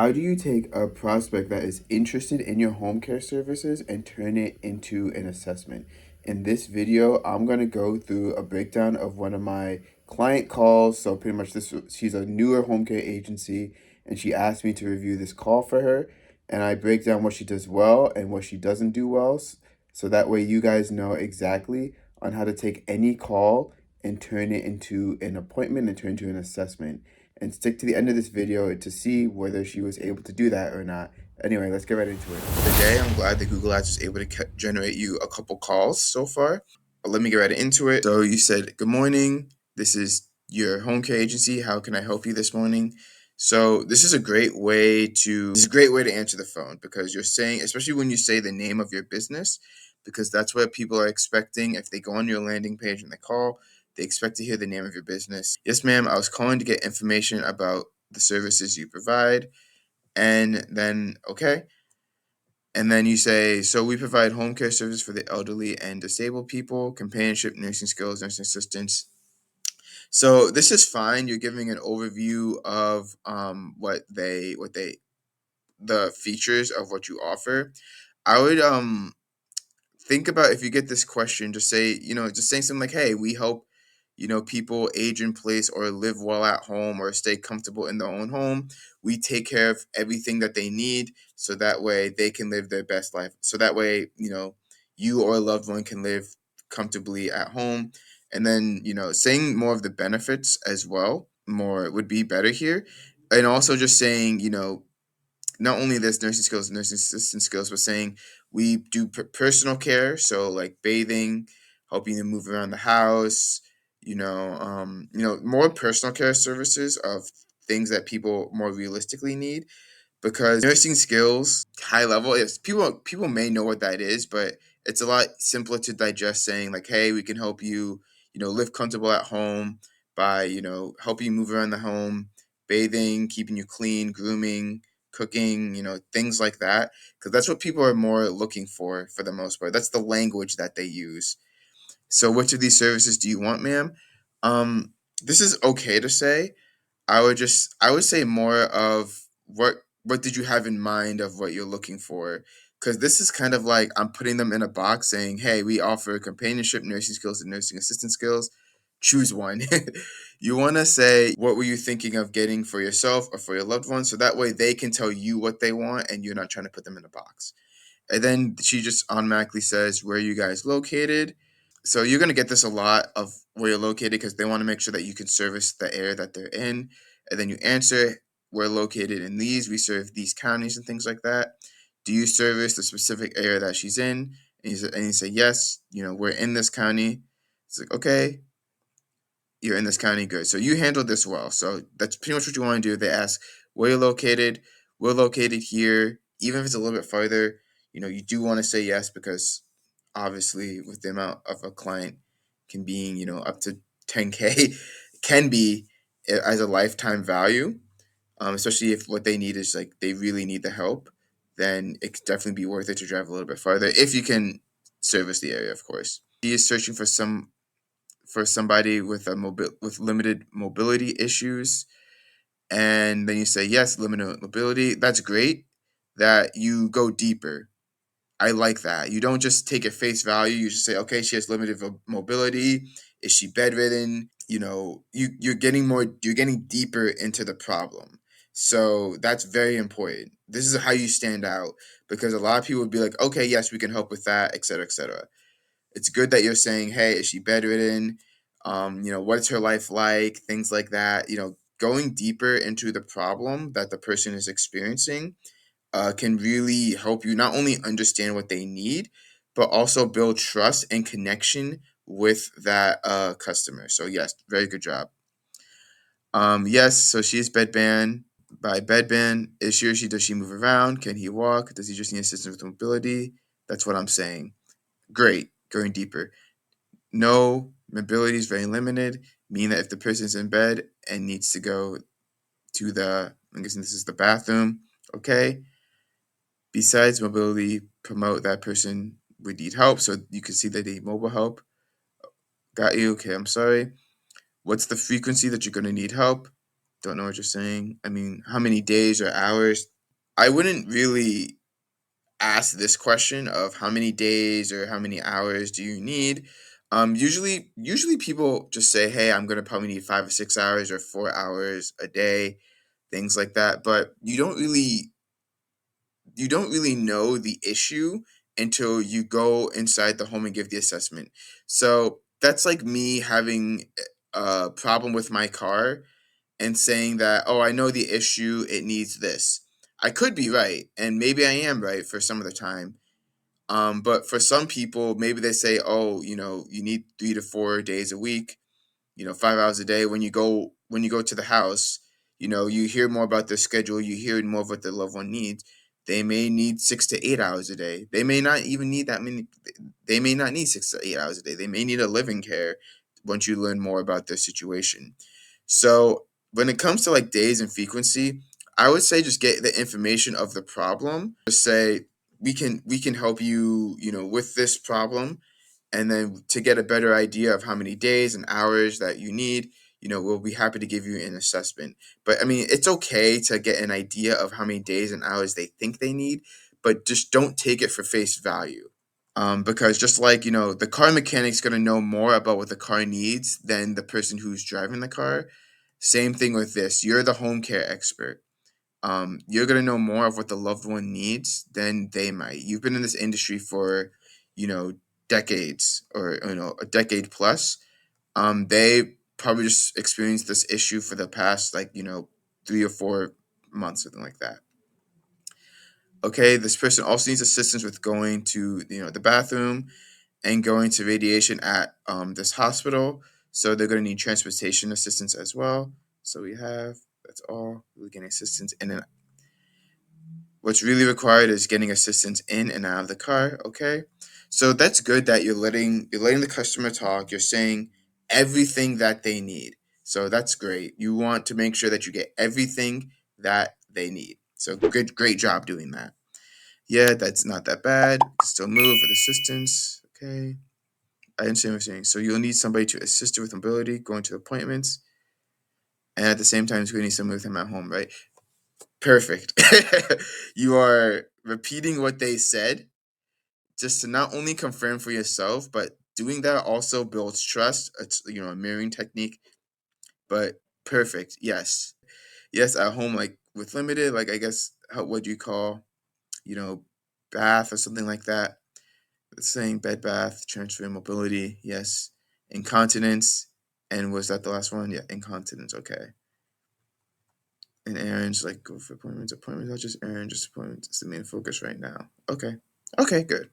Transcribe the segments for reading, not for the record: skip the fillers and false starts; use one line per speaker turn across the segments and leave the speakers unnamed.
How do you take a prospect that is interested in your home care services and turn it into an assessment? In this video, I'm going to go through a breakdown of one of my client calls. So pretty much she's a newer home care agency and she asked me to review this call for her, and I break down what she does well and what she doesn't do well. So that way you guys know exactly on how to take any call and turn it into an appointment and turn it into an assessment, and stick to the end of this video to see whether she was able to do that or not. Anyway, let's get right into it. Today, I'm glad that Google Ads was able to generate you a couple calls so far. But let me get right into it. So you said, "Good morning. This is your home care agency. How can I help you this morning?" So this is a great way to answer the phone, because you're saying, especially when you say the name of your business, because that's what people are expecting. If they go on your landing page and they call, they expect to hear the name of your business. "Yes, ma'am, I was calling to get information about the services you provide." And then, okay. And then you say, "So we provide home care service for the elderly and disabled people, companionship, nursing skills, nursing assistance." So this is fine. You're giving an overview of the features of what you offer. I would think about, if you get this question, just say, just saying something like, "Hey, we help, people age in place or live well at home or stay comfortable in their own home. We take care of everything that they need so that way they can live their best life. So that way, you or a loved one can live comfortably at home." And then, saying more of the benefits as well, more would be better here. And also just saying, not only this nursing skills, nursing assistant skills, but saying we do personal care, so like bathing, helping you move around the house, more personal care services of things that people more realistically need. Because nursing skills, high level, yes, people may know what that is, but it's a lot simpler to digest, saying like, "Hey, we can help you, live comfortable at home by, helping you move around the home, bathing, keeping you clean, grooming, cooking, things like that." Because that's what people are more looking for the most part. That's the language that they use. "So which of these services do you want, ma'am?" Um, this is okay to say. I would say more of what did you have in mind of what you're looking for? Because this is kind of like I'm putting them in a box saying, "Hey, we offer companionship, nursing skills, and nursing assistant skills. Choose one." You want to say, what were you thinking of getting for yourself or for your loved one? So that way they can tell you what they want and you're not trying to put them in a box. And then she just automatically says, "Where are you guys located?" So you're going to get this a lot of where you're located, because they want to make sure that you can service the area that they're in. And then you answer, "We're located in these, we serve these counties," and things like that. "Do you service the specific area that she's in?" And you say, "Yes, we're in this county." It's like, "Okay, you're in this county, good." So you handled this well. So that's pretty much what you want to do. They ask where you're located. "We're located here." Even if it's a little bit farther, you do want to say yes, because obviously with the amount of a client can being, up to 10K can be as a lifetime value, especially if what they need is like they really need the help, then it could definitely be worth it to drive a little bit farther if you can service the area, of course. He is searching for somebody with with limited mobility issues. And then you say, "Yes, limited mobility." That's great that you go deeper. I like that. You don't just take at face value. You just say, "Okay, she has limited mobility. Is she bedridden?" You're getting deeper into the problem. So that's very important. This is how you stand out, because a lot of people would be like, "Okay, yes, we can help with that, etc., etc." It's good that you're saying, "Hey, is she bedridden? What's her life like?" Things like that. Going deeper into the problem that the person is experiencing can really help you not only understand what they need, but also build trust and connection with that customer. So yes, very good job. Yes, so she is bedbound. By bedbound, is she or she does she move around? Can he walk? Does he just need assistance with mobility? That's what I'm saying. Great. Going deeper. No, mobility is very limited, meaning that if the person's in bed and needs to go to I'm guessing this is the bathroom, okay. Besides mobility, promote that person would need help. So you can see that they need mobile help. Got you. Okay, I'm sorry. What's the frequency that you're going to need help? Don't know what you're saying. I mean, how many days or hours? I wouldn't really ask this question of how many days or how many hours do you need. Usually people just say, "Hey, I'm gonna probably need 5 or 6 hours or 4 hours a day," things like that. But you don't really know the issue until you go inside the home and give the assessment. So that's like me having a problem with my car and saying that, oh, I know the issue, it needs this. I could be right, and maybe I am right for some of the time. But for some people, maybe they say, oh, you need 3 to 4 days a week, 5 hours a day. When you go to the house, you hear more about their schedule, you hear more of what their loved one needs. They may need 6 to 8 hours a day. They may not even need that many. They may not need 6 to 8 hours a day. They may need a living care once you learn more about their situation. So when it comes to like days and frequency, I would say just get the information of the problem. Just say we can help you, with this problem, and then to get a better idea of how many days and hours that you need, we'll be happy to give you an assessment. But I mean, it's okay to get an idea of how many days and hours they think they need, but just don't take it for face value. Because just like, the car mechanic's going to know more about what the car needs than the person who's driving the car. Same thing with this. You're the home care expert. You're going to know more of what the loved one needs than they might. You've been in this industry for, you know, decades, or, a decade plus. They probably just experienced this issue for the past, like, 3 or 4 months, something like that. Okay, this person also needs assistance with going to, the bathroom and going to radiation at this hospital. So they're going to need transportation assistance as well. So that's all. We're getting assistance in and what's really required is getting assistance in and out of the car. Okay, so that's good that you're letting the customer talk. You're saying everything that they need. So that's great. You want to make sure that you get everything that they need. So great job doing that. Yeah, that's not that bad. Still move with assistance. Okay. I understand what you're saying. So you'll need somebody to assist you with mobility, going to appointments, and at the same time, you're going to need someone with him at home, right? Perfect. You are repeating what they said just to not only confirm for yourself, but doing that also builds trust. It's, a mirroring technique, but perfect. Yes. Yes, at home, like with limited, like I guess, what do you call, you know, bath or something like that. Saying bed bath, transfer mobility, yes. Incontinence, and was that the last one? Yeah, incontinence, okay. And errands, like go for appointments. Appointments are just errands, just appointments. It's the main focus right now. Okay. Okay, good.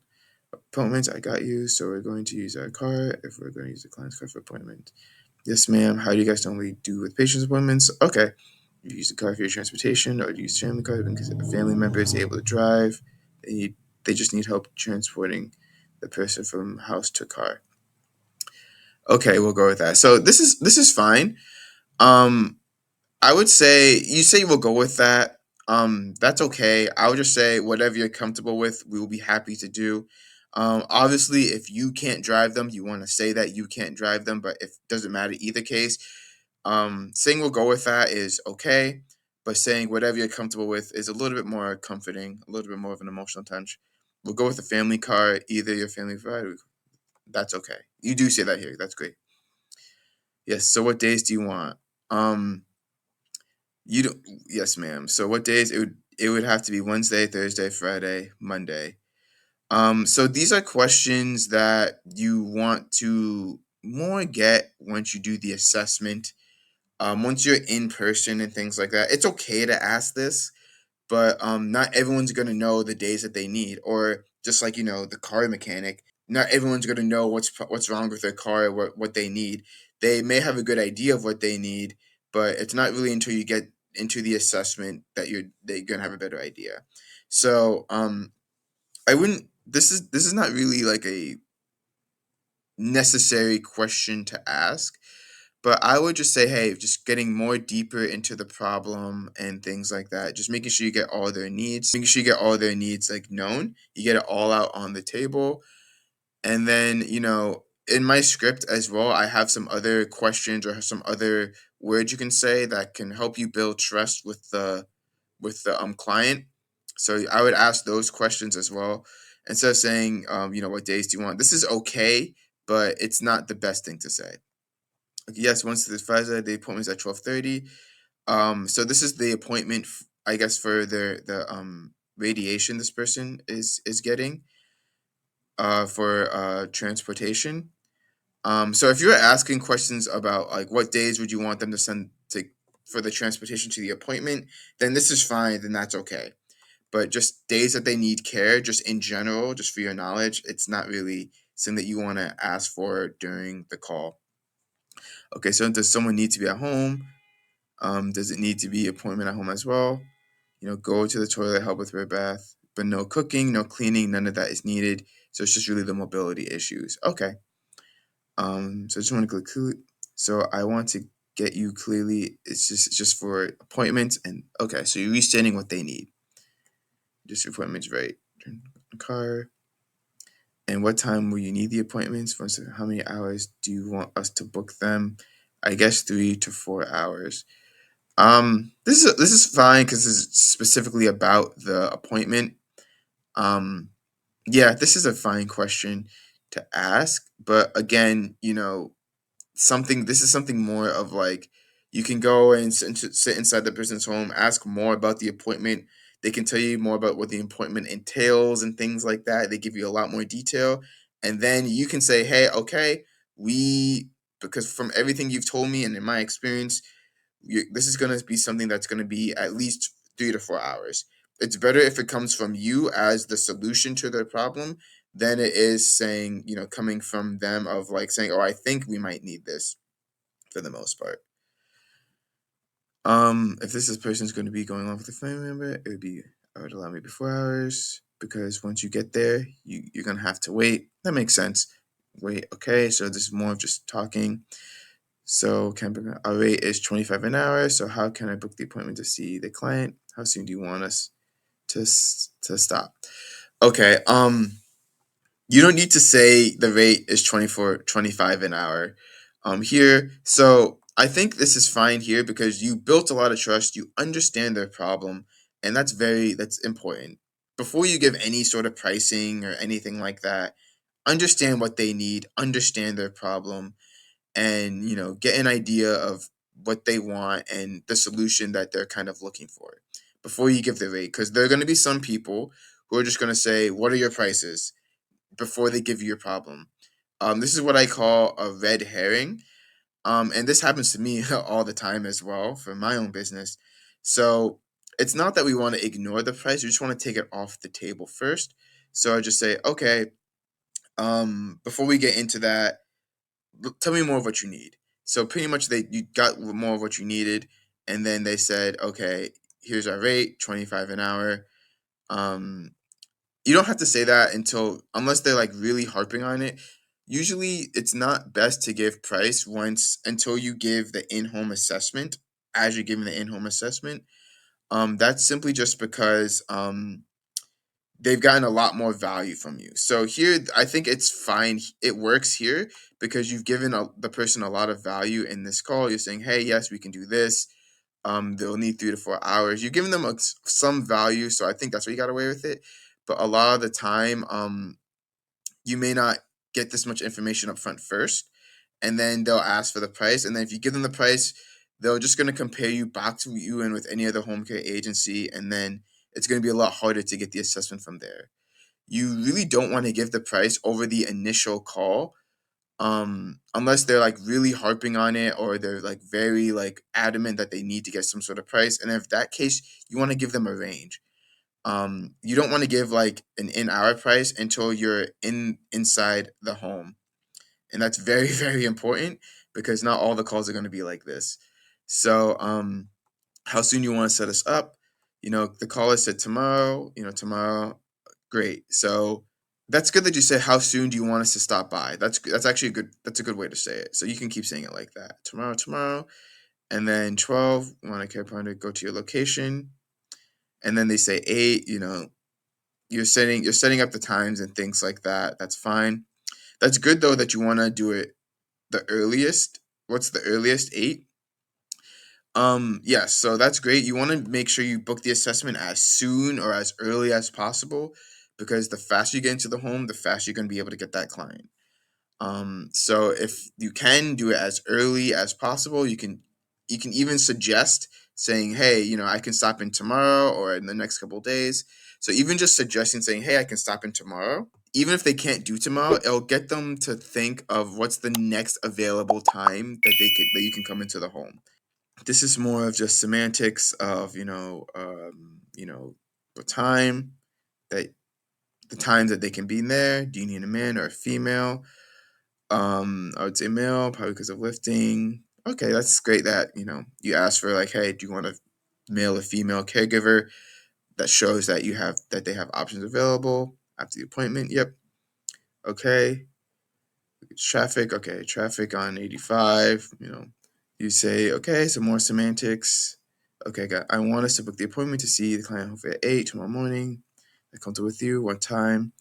Appointments, I got you. So we're going to use our car if we're going to use the client's car for appointment. Yes, ma'am. How do you guys normally do with patients' appointments? Okay. You use the car for your transportation, or do you use family car because a family member is able to drive. They need, they just need help transporting the person from house to car. Okay, we'll go with that. So this is fine. Um, I would say you say we'll go with that. That's okay. I would just say whatever you're comfortable with, we will be happy to do. Obviously, if you can't drive them, you want to say that you can't drive them, but if doesn't matter either case, saying we'll go with that is okay. But saying whatever you're comfortable with is a little bit more comforting, a little bit more of an emotional touch. We'll go with the family car, either your family provider. That's okay. You do say that here. That's great. Yes. So what days do you want? Um, You don't. Yes, ma'am. So what days? It would have to be Wednesday, Thursday, Friday, Monday. So these are questions that you want to more get once you do the assessment. Once you're in person and things like that, it's okay to ask this, but not everyone's gonna know the days that they need, or just like the car mechanic, not everyone's gonna know what's wrong with their car, what they need. They may have a good idea of what they need, but it's not really until you get into the assessment that they're gonna have a better idea. So I wouldn't. This is not really like a necessary question to ask, but I would just say, hey, just getting more deeper into the problem and things like that. Just making sure you get all their needs, making sure you get all their needs like known. You get it all out on the table, and then in my script as well, I have some other questions or some other words you can say that can help you build trust with the client. So I would ask those questions as well instead of saying, what days do you want? This is okay, but it's not the best thing to say. Like, yes, once the Pfizer, the appointment's at 12:30. So this is the appointment, I guess, for the radiation this person is getting for transportation. So if you're asking questions about like what days would you want them to send to for the transportation to the appointment, then this is fine. Then that's okay. But just days that they need care, just in general, just for your knowledge, it's not really something that you want to ask for during the call. Okay, so does someone need to be at home? Does it need to be appointment at home as well? Go to the toilet, help with your bath, but no cooking, no cleaning, none of that is needed. So it's just really the mobility issues. Okay. So I just want to click. So I want to get you clearly. It's just for appointments and okay. So you're restating what they need. Just your appointments, right? Turn the car. And what time will you need the appointments? For instance, how many hours do you want us to book them? I guess 3 to 4 hours. This is fine because this is specifically about the appointment. Um, yeah, this is a fine question to ask, but again, something this is something more of like you can go and sit inside the person's home, ask more about the appointment. They can tell you more about what the appointment entails and things like that. They give you a lot more detail, and then you can say, hey, okay, we because from everything you've told me and in my experience, this is going to be something that's going to be at least 3 to 4 hours. It's better if it comes from you as the solution to their problem than it is saying, coming from them of like saying, oh, I think we might need this for the most part. If this is person's going to be going on with a family member, I would allow maybe 4 hours because once you get there, you're going to have to wait. That makes sense. Wait, okay. So this is more of just talking. So our rate is 25 an hour. So how can I book the appointment to see the client? How soon do you want us to stop? Okay. You don't need to say the rate is 25 an hour here. So I think this is fine here because you built a lot of trust. You understand their problem, and that's important. Before you give any sort of pricing or anything like that, understand what they need, understand their problem, and get an idea of what they want and the solution that they're kind of looking for before you give the rate, because there are going to be some people who are just going to say, what are your prices, before they give you your problem. This is what I call a red herring, and this happens to me all the time as well for my own business. So it's not that we want to ignore the price, we just want to take it off the table first. So I just say, okay, before we get into that, tell me more of what you need. So pretty much you got more of what you needed, and then they said, okay, here's our rate, 25 an hour. Um, you don't have to say that unless they're like really harping on it. Usually, it's not best to give price once until you give the in-home assessment. As you're giving the in-home assessment, that's simply just because they've gotten a lot more value from you. So here, I think it's fine. It works here because you've given the person a lot of value in this call. You're saying, "Hey, yes, we can do this. They'll need 3 to 4 hours." You're giving them some value, so I think that's why you got away with it. But a lot of the time, you may not get this much information up front first, and then they'll ask for the price. And then if you give them the price, they're just going to compare you back to you and with any other home care agency, and then it's going to be a lot harder to get the assessment from there. You really don't want to give the price over the initial call, unless they're like really harping on it or they're like very like adamant that they need to get some sort of price. And if that case, you want to give them a range. You don't want to give like an in-hour price until you're inside the home, and that's very very important because not all the calls are going to be like this. So how soon you want to set us up? The caller said tomorrow. Tomorrow. Great. So that's good that you said how soon do you want us to stop by. That's actually a good way to say it. So you can keep saying it like that. Tomorrow, and then 12. Want a care partner go to your location, and then they say 8. You're setting up the times and things like that. That's fine. That's good though that you want to do it the earliest. What's the earliest? 8? Yes, so that's great. You want to make sure you book the assessment as soon or as early as possible, because the faster you get into the home, the faster you're going to be able to get that client. So if you can do it as early as possible, you can even suggest saying, "Hey, I can stop in tomorrow or in the next couple of days." So even just suggesting saying, "Hey, I can stop in tomorrow," even if they can't do tomorrow, it'll get them to think of what's the next available time that you can come into the home. This is more of just semantics of the time that the times that they can be there. Do you need a man or a female? I would say male, probably because of lifting. Okay, that's great that, you ask for like, hey, do you want a male or female caregiver? That shows that they have options available after the appointment. Yep. Okay. Traffic. Okay, traffic on 85. You say, okay, some more semantics. Okay, I want us to book the appointment to see the client hopefully at 8 tomorrow morning. I come to with you. What time?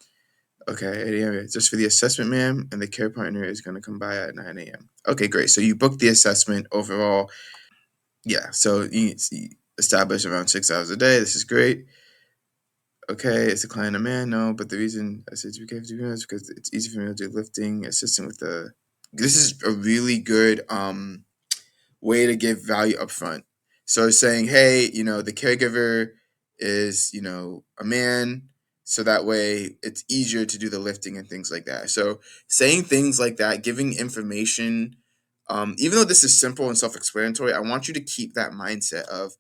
Okay, 8 a.m. Just for the assessment, ma'am, and the care partner is going to come by at 9 a.m. Okay, great. So you booked the assessment overall. Yeah, so you establish around 6 hours a day. This is great. Okay, is the client a man? No, but the reason I said 2K for 2 is because it's easy for me to do lifting, assisting with the. This is a really good way to give value upfront. So saying, hey, the caregiver is, a man, so that way it's easier to do the lifting and things like that. So saying things like that, giving information, even though this is simple and self-explanatory, I want you to keep that mindset of,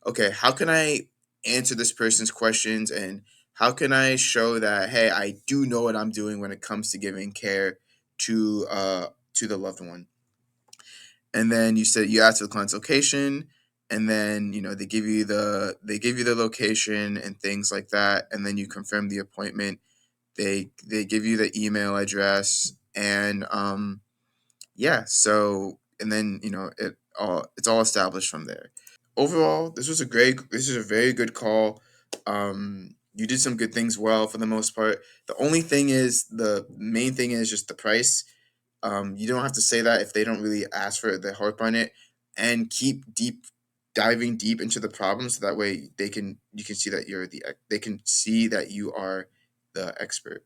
okay, how can I answer this person's questions, and how can I show that, hey, I do know what I'm doing when it comes to giving care to the loved one. And then you said you ask for the client's location, and then they give you the location and things like that, and then you confirm the appointment. They give you the email address, and yeah, so and then it's all established from there. Overall, this is a very good call. You did some good things well for the most part. The main thing is just the price. You don't have to say that if they don't really ask for it, they harp on it, and keep diving deep into the problem, so that way they can see that you are the expert.